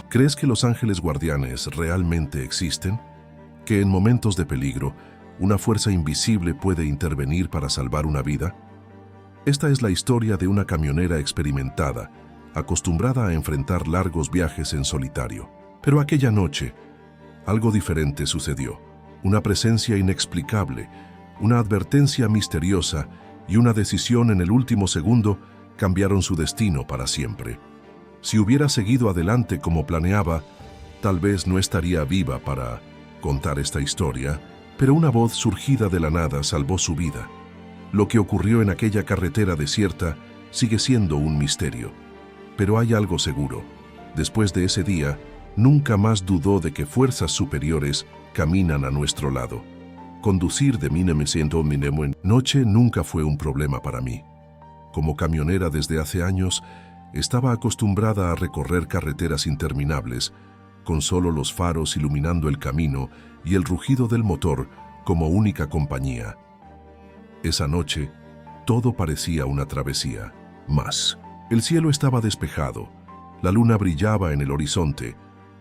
¿Crees que los ángeles guardianes realmente existen? ¿Que en momentos de peligro, una fuerza invisible puede intervenir para salvar una vida? Esta es la historia de una camionera experimentada, acostumbrada a enfrentar largos viajes en solitario. Pero aquella noche, algo diferente sucedió. Una presencia inexplicable, una advertencia misteriosa y una decisión en el último segundo cambiaron su destino para siempre. Si hubiera seguido adelante como planeaba, tal vez no estaría viva para contar esta historia, pero una voz surgida de la nada salvó su vida. Lo que ocurrió en aquella carretera desierta sigue siendo un misterio. Pero hay algo seguro. Después de ese día, nunca más dudó de que fuerzas superiores caminan a nuestro lado. Conducir de noche nunca fue un problema para mí. Como camionera desde hace años, estaba acostumbrada a recorrer carreteras interminables, con solo los faros iluminando el camino y el rugido del motor como única compañía. Esa noche, todo parecía una travesía más. El cielo estaba despejado, la luna brillaba en el horizonte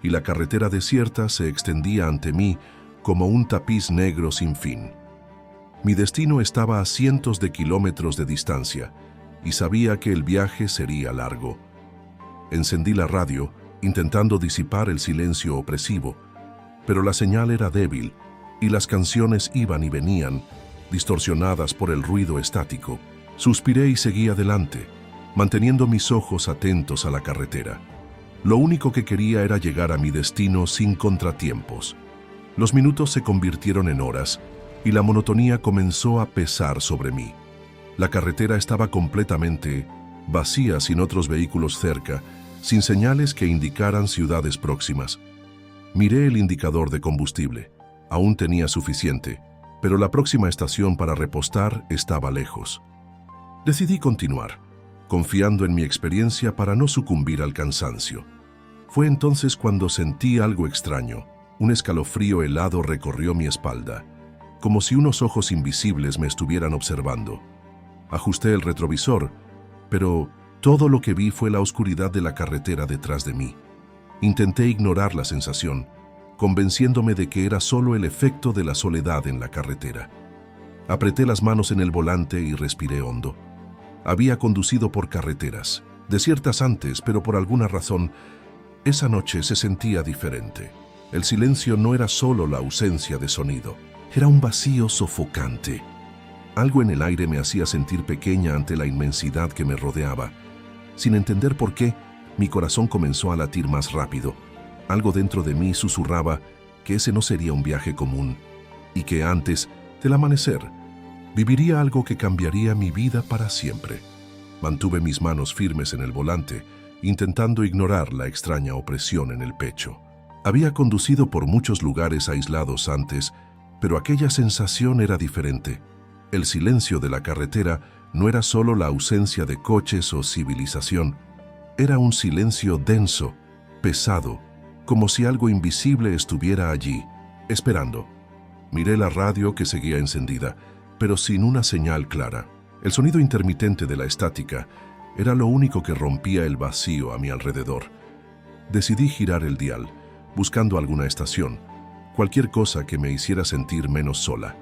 y la carretera desierta se extendía ante mí como un tapiz negro sin fin. Mi destino estaba a cientos de kilómetros de distancia y sabía que el viaje sería largo. Encendí la radio, intentando disipar el silencio opresivo, pero la señal era débil y las canciones iban y venían, distorsionadas por el ruido estático. Suspiré y seguí adelante, manteniendo mis ojos atentos a la carretera. Lo único que quería era llegar a mi destino sin contratiempos. Los minutos se convirtieron en horas y la monotonía comenzó a pesar sobre mí. La carretera estaba completamente vacía, sin otros vehículos cerca, sin señales que indicaran ciudades próximas. Miré el indicador de combustible. Aún tenía suficiente, pero la próxima estación para repostar estaba lejos. Decidí continuar, confiando en mi experiencia para no sucumbir al cansancio. Fue entonces cuando sentí algo extraño. Un escalofrío helado recorrió mi espalda, como si unos ojos invisibles me estuvieran observando. Ajusté el retrovisor, pero todo lo que vi fue la oscuridad de la carretera detrás de mí. Intenté ignorar la sensación, convenciéndome de que era solo el efecto de la soledad en la carretera. Apreté las manos en el volante y respiré hondo. Había conducido por carreteras, desiertas antes, pero por alguna razón, esa noche se sentía diferente. El silencio no era solo la ausencia de sonido, era un vacío sofocante. Algo en el aire me hacía sentir pequeña ante la inmensidad que me rodeaba. Sin entender por qué, mi corazón comenzó a latir más rápido. Algo dentro de mí susurraba que ese no sería un viaje común y que antes del amanecer viviría algo que cambiaría mi vida para siempre. Mantuve mis manos firmes en el volante, intentando ignorar la extraña opresión en el pecho. Había conducido por muchos lugares aislados antes, pero aquella sensación era diferente. El silencio de la carretera no era solo la ausencia de coches o civilización, era un silencio denso, pesado, como si algo invisible estuviera allí, esperando. Miré la radio que seguía encendida, pero sin una señal clara. El sonido intermitente de la estática era lo único que rompía el vacío a mi alrededor. Decidí girar el dial, buscando alguna estación, cualquier cosa que me hiciera sentir menos sola.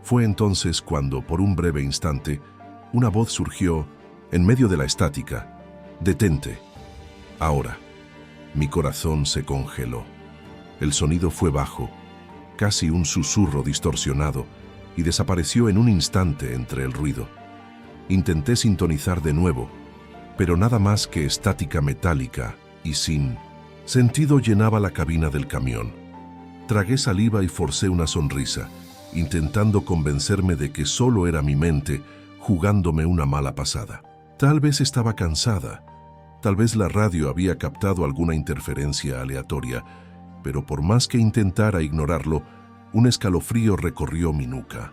Fue entonces cuando, por un breve instante, una voz surgió en medio de la estática. «Detente. Ahora». Mi corazón se congeló. El sonido fue bajo, casi un susurro distorsionado, y desapareció en un instante entre el ruido. Intenté sintonizar de nuevo, pero nada más que estática metálica y sin sentido llenaba la cabina del camión. Tragué saliva y forcé una sonrisa, intentando convencerme de que solo era mi mente jugándome una mala pasada. Tal vez estaba cansada, tal vez la radio había captado alguna interferencia aleatoria, pero por más que intentara ignorarlo, un escalofrío recorrió mi nuca.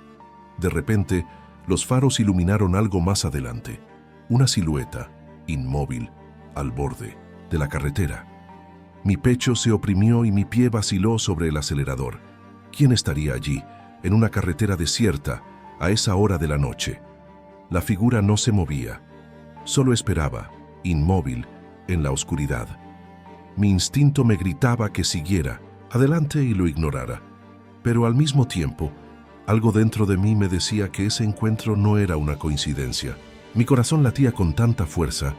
De repente, los faros iluminaron algo más adelante, una silueta, inmóvil, al borde de la carretera. Mi pecho se oprimió y mi pie vaciló sobre el acelerador. ¿Quién estaría allí, en una carretera desierta, a esa hora de la noche? La figura no se movía, solo esperaba, inmóvil, en la oscuridad. Mi instinto me gritaba que siguiera adelante y lo ignorara. Pero al mismo tiempo, algo dentro de mí me decía que ese encuentro no era una coincidencia. Mi corazón latía con tanta fuerza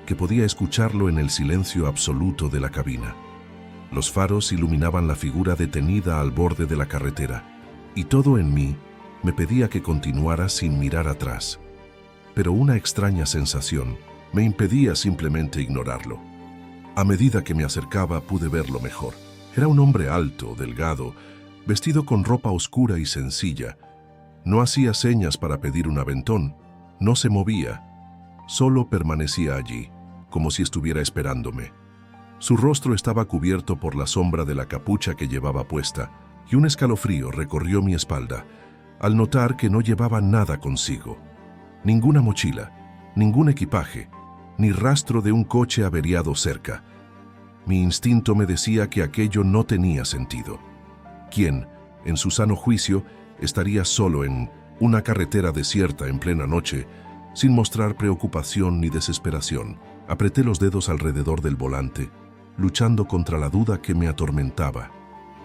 que podía escucharlo en el silencio absoluto de la cabina. Los faros iluminaban la figura detenida al borde de la carretera, y todo en mí me pedía que continuara sin mirar atrás. Pero una extraña sensación me impedía simplemente ignorarlo. A medida que me acercaba pude verlo mejor. Era un hombre alto, delgado, vestido con ropa oscura y sencilla. No hacía señas para pedir un aventón, no se movía, solo permanecía allí, como si estuviera esperándome. Su rostro estaba cubierto por la sombra de la capucha que llevaba puesta, y un escalofrío recorrió mi espalda al notar que no llevaba nada consigo. Ninguna mochila, ningún equipaje, ni rastro de un coche averiado cerca. Mi instinto me decía que aquello no tenía sentido. ¿Quién, en su sano juicio, estaría solo en una carretera desierta en plena noche, sin mostrar preocupación ni desesperación? Apreté los dedos alrededor del volante, luchando contra la duda que me atormentaba.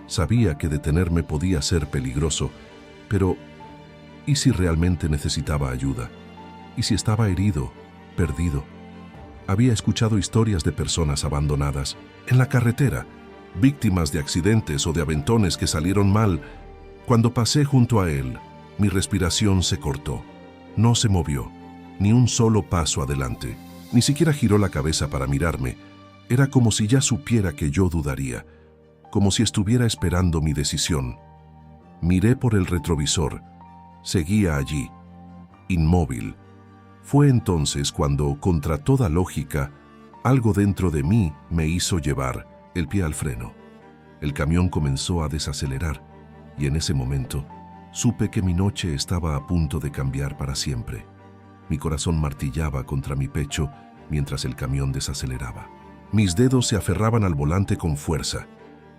Sabía que detenerme podía ser peligroso, pero ¿y si realmente necesitaba ayuda? ¿Y si estaba herido, perdido? Había escuchado historias de personas abandonadas en la carretera, víctimas de accidentes o de aventones que salieron mal. Cuando pasé junto a él, mi respiración se cortó. No se movió, ni un solo paso adelante. Ni siquiera giró la cabeza para mirarme. Era como si ya supiera que yo dudaría, como si estuviera esperando mi decisión. Miré por el retrovisor. Seguía allí, inmóvil. Fue entonces cuando, contra toda lógica, algo dentro de mí me hizo llevar el pie al freno. El camión comenzó a desacelerar, y en ese momento supe que mi noche estaba a punto de cambiar para siempre. Mi corazón martillaba contra mi pecho mientras el camión desaceleraba. Mis dedos se aferraban al volante con fuerza,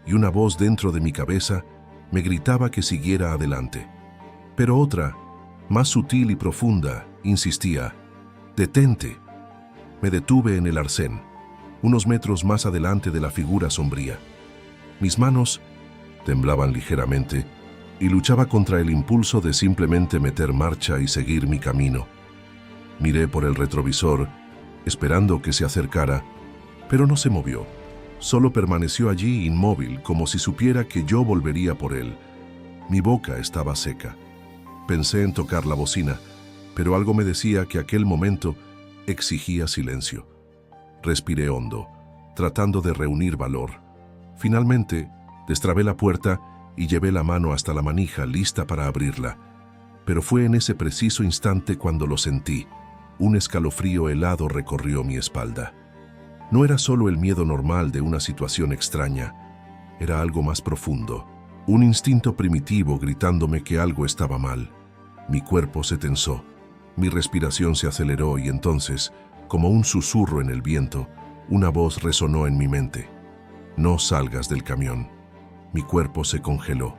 y una voz dentro de mi cabeza me gritaba que siguiera adelante. Pero otra, más sutil y profunda, insistía: «¡Detente!». Me detuve en el arcén, unos metros más adelante de la figura sombría. Mis manos temblaban ligeramente y luchaba contra el impulso de simplemente meter marcha y seguir mi camino. Miré por el retrovisor, esperando que se acercara, pero no se movió. Solo permaneció allí inmóvil, como si supiera que yo volvería por él. Mi boca estaba seca. Pensé en tocar la bocina, pero algo me decía que aquel momento exigía silencio. Respiré hondo, tratando de reunir valor. Finalmente, destrabé la puerta y llevé la mano hasta la manija, lista para abrirla. Pero fue en ese preciso instante cuando lo sentí. Un escalofrío helado recorrió mi espalda. No era solo el miedo normal de una situación extraña, era algo más profundo, un instinto primitivo gritándome que algo estaba mal. Mi cuerpo se tensó, mi respiración se aceleró y entonces, como un susurro en el viento, una voz resonó en mi mente: «No salgas del camión». Mi cuerpo se congeló.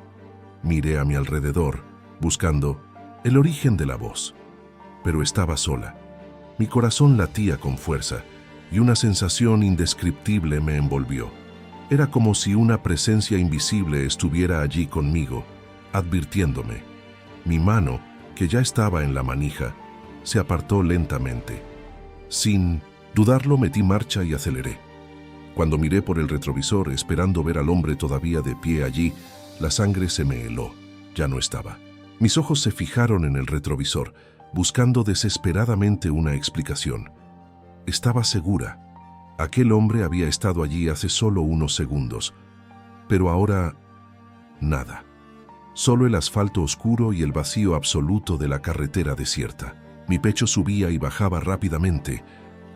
Miré a mi alrededor, buscando el origen de la voz. Pero estaba sola. Mi corazón latía con fuerza y una sensación indescriptible me envolvió. Era como si una presencia invisible estuviera allí conmigo, advirtiéndome. Mi mano, que ya estaba en la manija, se apartó lentamente. Sin dudarlo, metí marcha y aceleré. Cuando miré por el retrovisor, esperando ver al hombre todavía de pie allí, la sangre se me heló. Ya no estaba. Mis ojos se fijaron en el retrovisor, buscando desesperadamente una explicación. Estaba segura. Aquel hombre había estado allí hace solo unos segundos. Pero ahora, nada. Solo el asfalto oscuro y el vacío absoluto de la carretera desierta. Mi pecho subía y bajaba rápidamente,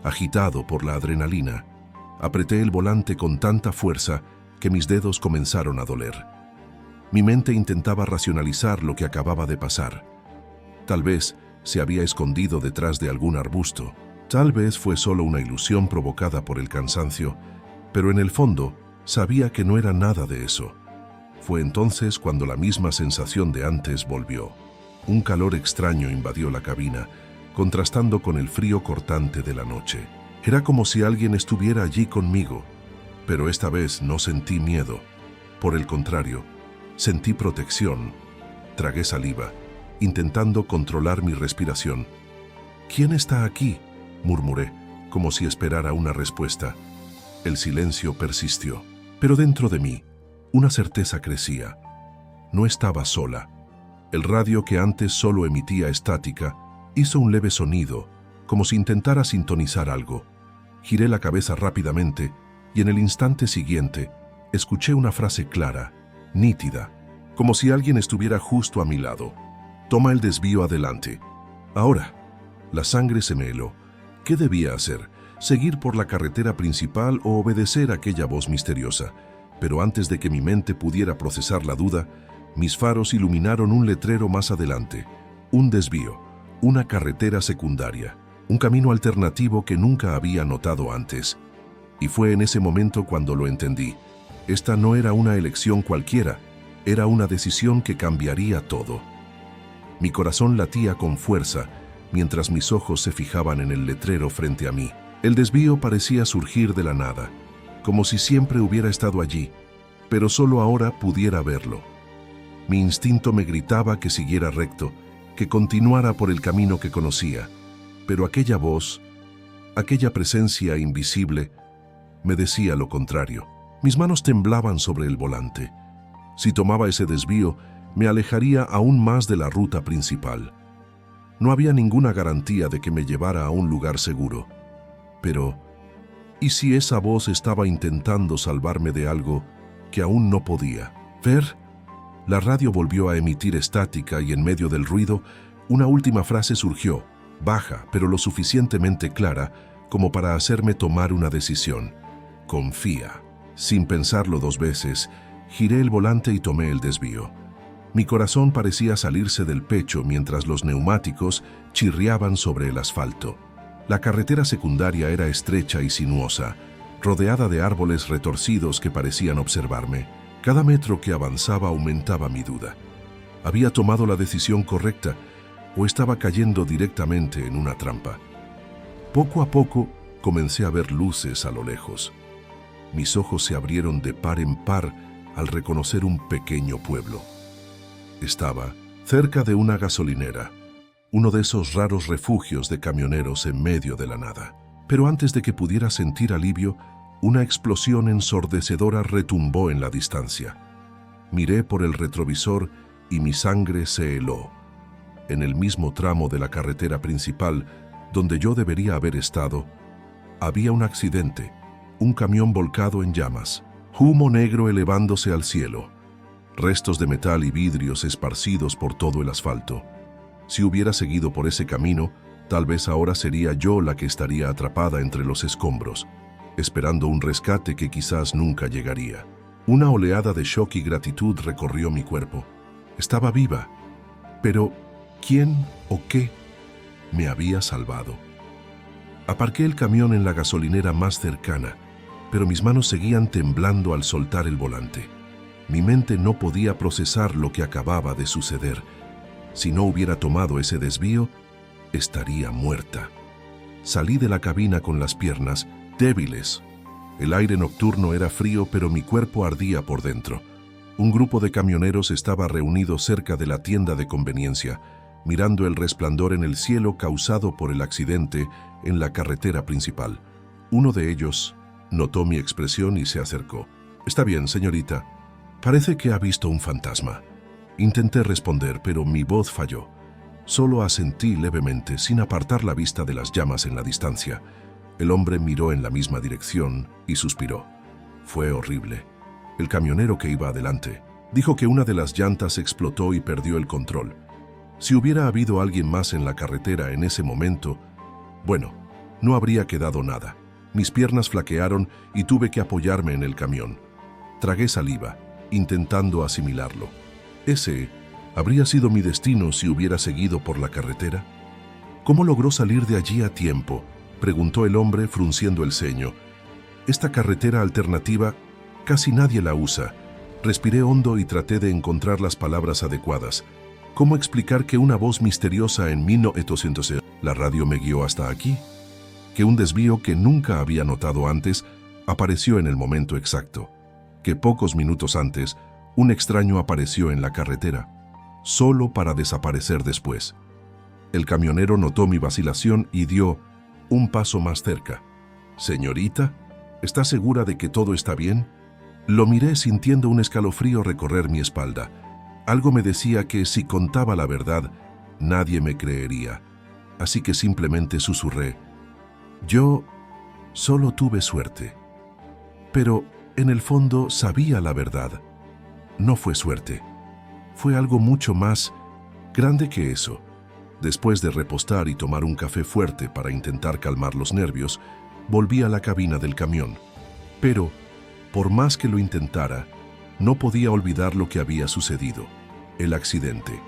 agitado por la adrenalina. Apreté el volante con tanta fuerza que mis dedos comenzaron a doler. Mi mente intentaba racionalizar lo que acababa de pasar. Tal vez se había escondido detrás de algún arbusto. Tal vez fue solo una ilusión provocada por el cansancio, pero en el fondo sabía que no era nada de eso. Fue entonces cuando la misma sensación de antes volvió. Un calor extraño invadió la cabina, contrastando con el frío cortante de la noche. Era como si alguien estuviera allí conmigo, Pero esta vez no sentí miedo. Por el contrario, sentí protección. Tragué saliva, intentando controlar mi respiración. «¿Quién está aquí?», murmuré, como si esperara una respuesta. El silencio persistió, pero dentro de mí, una certeza crecía. No estaba sola. El radio, que antes solo emitía estática, hizo un leve sonido, como si intentara sintonizar algo. Giré la cabeza rápidamente y en el instante siguiente escuché una frase clara, nítida, como si alguien estuviera justo a mi lado. «Toma el desvío adelante». Ahora, la sangre se me heló. ¿Qué debía hacer? ¿Seguir por la carretera principal o obedecer a aquella voz misteriosa? Pero antes de que mi mente pudiera procesar la duda, mis faros iluminaron un letrero más adelante. Un desvío, una carretera secundaria, un camino alternativo que nunca había notado antes. Y fue en ese momento cuando lo entendí. Esta no era una elección cualquiera, era una decisión que cambiaría todo. Mi corazón latía con fuerza mientras mis ojos se fijaban en el letrero frente a mí. El desvío parecía surgir de la nada, como si siempre hubiera estado allí, pero solo ahora pudiera verlo. Mi instinto me gritaba que siguiera recto, que continuara por el camino que conocía, pero aquella voz, aquella presencia invisible, me decía lo contrario. Mis manos temblaban sobre el volante. Si tomaba ese desvío, me alejaría aún más de la ruta principal. No había ninguna garantía de que me llevara a un lugar seguro. Pero, ¿y si esa voz estaba intentando salvarme de algo que aún no podía ver? La radio volvió a emitir estática y en medio del ruido, una última frase surgió, baja, pero lo suficientemente clara como para hacerme tomar una decisión. «Confía». Sin pensarlo dos veces, giré el volante y tomé el desvío. Mi corazón parecía salirse del pecho mientras los neumáticos chirriaban sobre el asfalto. La carretera secundaria era estrecha y sinuosa, rodeada de árboles retorcidos que parecían observarme. Cada metro que avanzaba aumentaba mi duda. ¿Había tomado la decisión correcta o estaba cayendo directamente en una trampa? Poco a poco comencé a ver luces a lo lejos. Mis ojos se abrieron de par en par al reconocer un pequeño pueblo. Estaba cerca de una gasolinera, uno de esos raros refugios de camioneros en medio de la nada. Pero antes de que pudiera sentir alivio, una explosión ensordecedora retumbó en la distancia. Miré por el retrovisor y mi sangre se heló. En el mismo tramo de la carretera principal, donde yo debería haber estado, había un accidente, un camión volcado en llamas, humo negro elevándose al cielo, restos de metal y vidrios esparcidos por todo el asfalto. Si hubiera seguido por ese camino, tal vez ahora sería yo la que estaría atrapada entre los escombros, esperando un rescate que quizás nunca llegaría. Una oleada de shock y gratitud recorrió mi cuerpo. Estaba viva, pero ¿quién o qué me había salvado? Aparqué el camión en la gasolinera más cercana, pero mis manos seguían temblando al soltar el volante. Mi mente no podía procesar lo que acababa de suceder. Si no hubiera tomado ese desvío, estaría muerta. Salí de la cabina con las piernas débiles. El aire nocturno era frío, pero mi cuerpo ardía por dentro. Un grupo de camioneros estaba reunido cerca de la tienda de conveniencia, mirando el resplandor en el cielo causado por el accidente en la carretera principal. Uno de ellos notó mi expresión y se acercó. «Está bien, señorita. Parece que ha visto un fantasma». Intenté responder, pero mi voz falló. Solo asentí levemente, sin apartar la vista de las llamas en la distancia. El hombre miró en la misma dirección y suspiró. Fue horrible. El camionero que iba adelante dijo que una de las llantas explotó y perdió el control. Si hubiera habido alguien más en la carretera en ese momento, bueno, no habría quedado nada. Mis piernas flaquearon y tuve que apoyarme en el camión. Tragué saliva, intentando asimilarlo. ¿Ese habría sido mi destino si hubiera seguido por la carretera? ¿Cómo logró salir de allí a tiempo?, preguntó el hombre frunciendo el ceño. Esta carretera alternativa casi nadie la usa. Respiré hondo y traté de encontrar las palabras adecuadas. ¿Cómo explicar que una voz misteriosa en 1900 la radio me guió hasta aquí? Que un desvío que nunca había notado antes apareció en el momento exacto, que pocos minutos antes un extraño apareció en la carretera, solo para desaparecer después. El camionero notó mi vacilación y dio un paso más cerca. «Señorita, ¿está segura de que todo está bien?». Lo miré sintiendo un escalofrío recorrer mi espalda. Algo me decía que si contaba la verdad, nadie me creería. Así que simplemente susurré: «Yo solo tuve suerte». Pero en el fondo sabía la verdad. No fue suerte. Fue algo mucho más grande que eso. Después de repostar y tomar un café fuerte para intentar calmar los nervios, volví a la cabina del camión. Pero, por más que lo intentara, no podía olvidar lo que había sucedido. El accidente,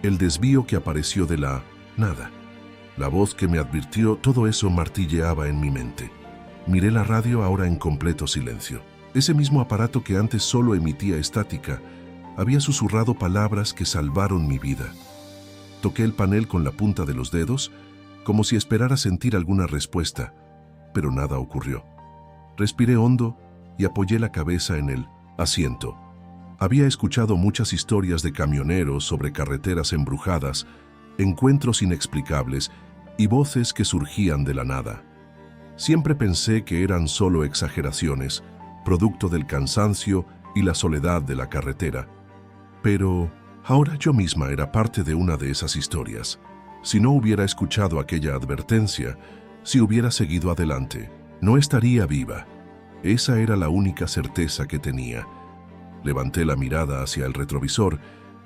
el desvío que apareció de la nada, la voz que me advirtió, todo eso martilleaba en mi mente. Miré la radio ahora en completo silencio. Ese mismo aparato que antes solo emitía estática, había susurrado palabras que salvaron mi vida. Toqué el panel con la punta de los dedos, como si esperara sentir alguna respuesta, pero nada ocurrió. Respiré hondo y apoyé la cabeza en el asiento. Había escuchado muchas historias de camioneros sobre carreteras embrujadas, encuentros inexplicables y voces que surgían de la nada. Siempre pensé que eran solo exageraciones, producto del cansancio y la soledad de la carretera. Pero ahora yo misma era parte de una de esas historias. Si no hubiera escuchado aquella advertencia, si hubiera seguido adelante, no estaría viva. Esa era la única certeza que tenía. Levanté la mirada hacia el retrovisor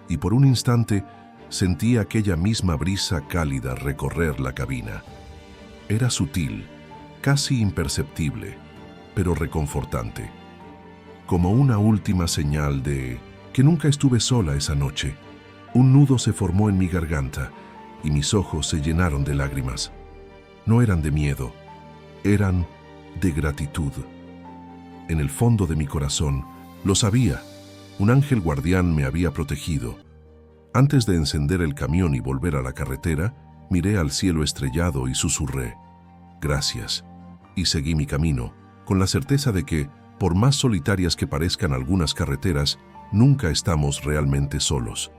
y por un instante sentí aquella misma brisa cálida recorrer la cabina. Era sutil, casi imperceptible, pero reconfortante. Como una última señal de que nunca estuve sola esa noche. Un nudo se formó en mi garganta y mis ojos se llenaron de lágrimas. No eran de miedo, eran de gratitud. En el fondo de mi corazón, lo sabía, un ángel guardián me había protegido. Antes de encender el camión y volver a la carretera, miré al cielo estrellado y susurré: «Gracias», y seguí mi camino, con la certeza de que, por más solitarias que parezcan algunas carreteras, nunca estamos realmente solos.